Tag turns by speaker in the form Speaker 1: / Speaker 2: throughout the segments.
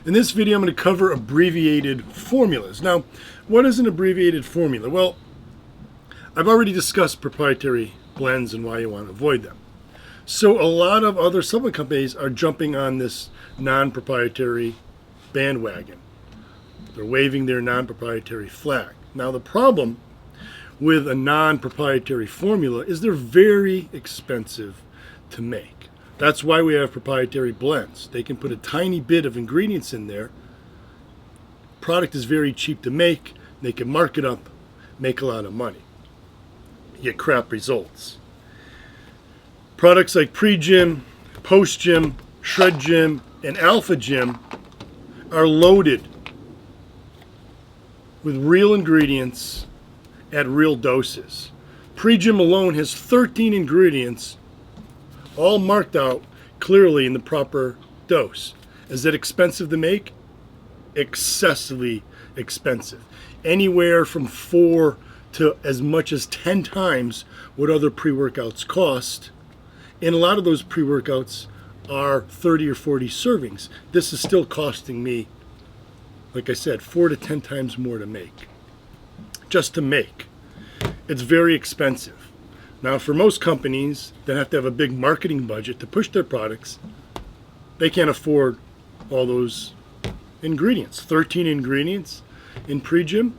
Speaker 1: In this video, I'm going to cover abbreviated formulas. Now, what is an abbreviated formula? Well, I've already discussed proprietary blends and why you want to avoid them. So a lot of other supplement companies are jumping on this non-proprietary bandwagon. They're waving their non-proprietary flag. Now, the problem with a non-proprietary formula is they're very expensive to make. That's why we have proprietary blends. They can put a tiny bit of ingredients in there. Product is very cheap to make. They can mark it up, make a lot of money. You get crap results. Products like pre-gym, post-gym, shred gym, and alpha gym are loaded with real ingredients at real doses. Pre-gym alone has 13 ingredients, all marked out clearly in the proper dose. Is it expensive to make? Excessively expensive. Anywhere from 4 to as much as 10 times what other pre-workouts cost. And a lot of those pre-workouts are 30 or 40 servings. This is still costing me, like I said, 4 to 10 times more to make. Just to make. It's very expensive. Now, for most companies that have to have a big marketing budget to push their products, they can't afford all those ingredients. 13 ingredients in pre-gym?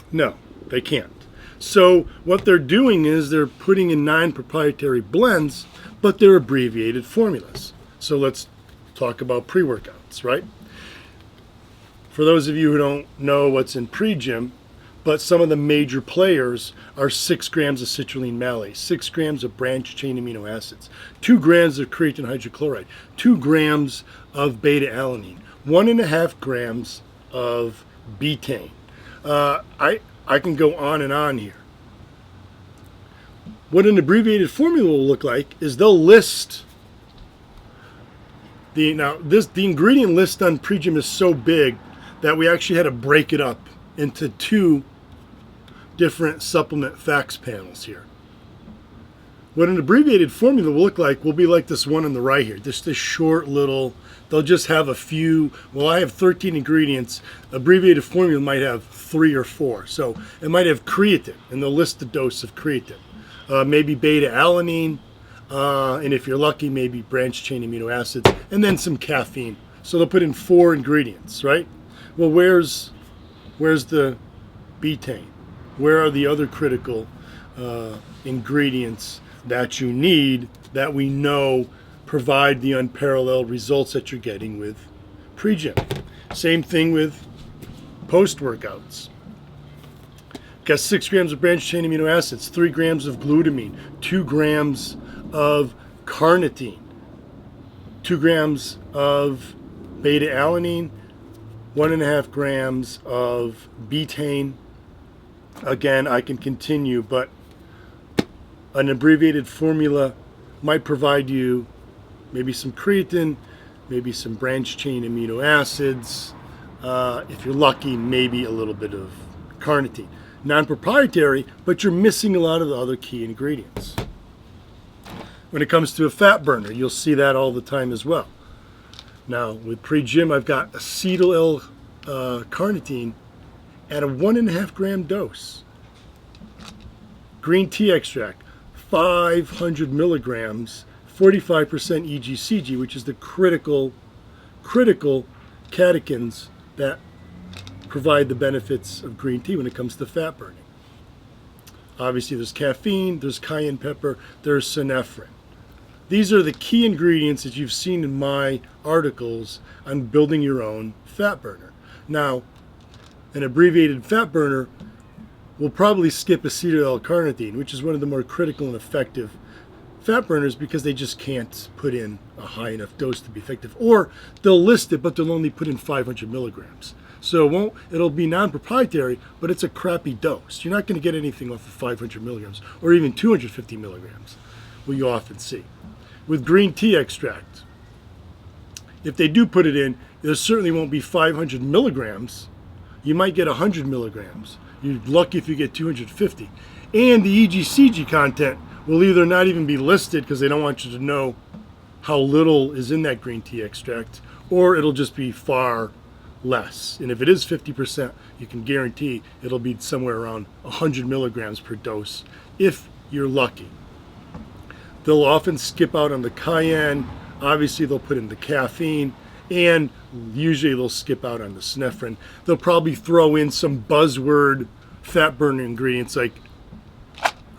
Speaker 1: No, they can't. So what they're doing is they're putting in non-proprietary blends, but they're abbreviated formulas. So let's talk about pre-workouts, right? For those of you who don't know what's in pre-gym, but some of the major players are 6 grams of citrulline malate, 6 grams of branched chain amino acids, 2 grams of creatine hydrochloride, 2 grams of beta-alanine, 1.5 grams of betaine. I can go on and on here. What an abbreviated formula will look like is they'll list the ingredient list on pre-gym is so big that we actually had to break it up into 2 different supplement facts panels here. What an abbreviated formula will look like will be like this one on the right here. Just this short little, they'll just have a few, well, I have 13 ingredients. Abbreviated formula might have 3 or 4. So it might have creatine, and they'll list the dose of creatine. Maybe beta-alanine, and if you're lucky, maybe branched chain amino acids, and then some caffeine. So they'll put in 4 ingredients, right? Well, where's the betaine? Where are the other critical ingredients that you need that we know provide the unparalleled results that you're getting with pre-gym? Same thing with post-workouts. Got 6 grams of branched chain amino acids, 3 grams of glutamine, 2 grams of carnitine, 2 grams of beta-alanine, 1.5 grams of betaine. Again, I can continue, but an abbreviated formula might provide you maybe some creatine, maybe some branched chain amino acids. If you're lucky, maybe a little bit of carnitine. Non-proprietary, but you're missing a lot of the other key ingredients. When it comes to a fat burner, you'll see that all the time as well. Now, with pre-gym, I've got acetyl L-carnitine at a 1.5 gram dose. Green tea extract, 500 milligrams, 45% EGCG, which is the critical catechins that provide the benefits of green tea when it comes to fat burning. Obviously, there's caffeine, there's cayenne pepper, there's synephrine. These are the key ingredients that you've seen in my articles on building your own fat burner. Now, an abbreviated fat burner will probably skip acetyl L-carnitine, which is one of the more critical and effective fat burners because they just can't put in a high enough dose to be effective. Or they'll list it, but they'll only put in 500 milligrams. So it'll be non-proprietary, but it's a crappy dose. You're not going to get anything off of 500 milligrams or even 250 milligrams, what you often see. With green tea extract, if they do put it in, there certainly won't be 500 milligrams. You might get 100 milligrams. You're lucky if you get 250. And the EGCG content will either not even be listed because they don't want you to know how little is in that green tea extract, or it'll just be far less. And if it is 50%, you can guarantee it'll be somewhere around 100 milligrams per dose if you're lucky. They'll often skip out on the cayenne. Obviously, they'll put in the caffeine, and usually they'll skip out on the synephrine. They'll probably throw in some buzzword fat burning ingredients like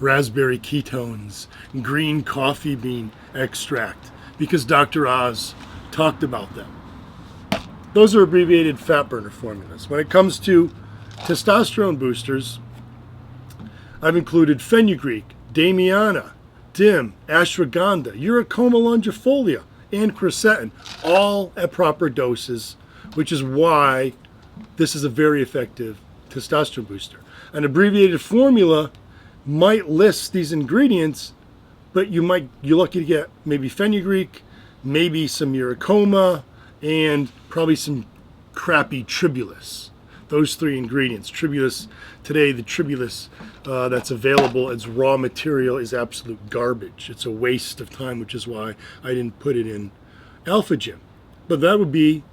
Speaker 1: raspberry ketones, green coffee bean extract, because Dr. Oz talked about them. Those are abbreviated fat burner formulas. When it comes to testosterone boosters, I've included fenugreek, damiana, dim, ashwagandha, uricoma longifolia, and quercetin, all at proper doses, which is why this is a very effective testosterone booster. An abbreviated formula might list these ingredients, but you're lucky to get maybe fenugreek, maybe some uricoma, and probably some crappy tribulus. Those three ingredients. Tribulus, today the tribulus that's available as raw material is absolute garbage. It's a waste of time, which is why I didn't put it in Alpha Gym. But that would be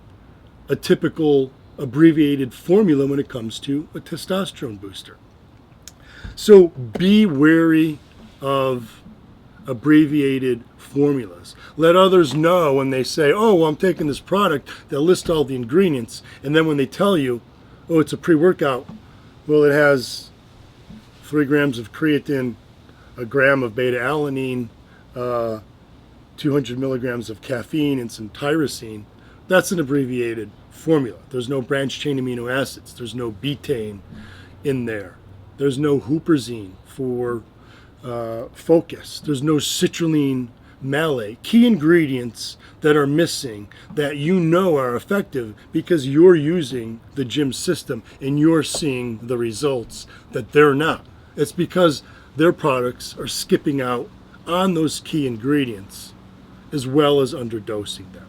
Speaker 1: a typical abbreviated formula when it comes to a testosterone booster. So be wary of abbreviated formulas. Let others know when they say, oh, well, I'm taking this product, they'll list all the ingredients, and then when they tell you, oh, it's a pre-workout, well, it has 3 grams of creatine, a gram of beta-alanine, 200 milligrams of caffeine, and some tyrosine. That's an abbreviated formula. There's no branched-chain amino acids. There's no betaine in there. There's no huperzine for focus. There's no citrulline malate. Key ingredients that are missing that you know are effective because you're using the gym system and you're seeing the results that they're not. It's because their products are skipping out on those key ingredients as well as underdosing them.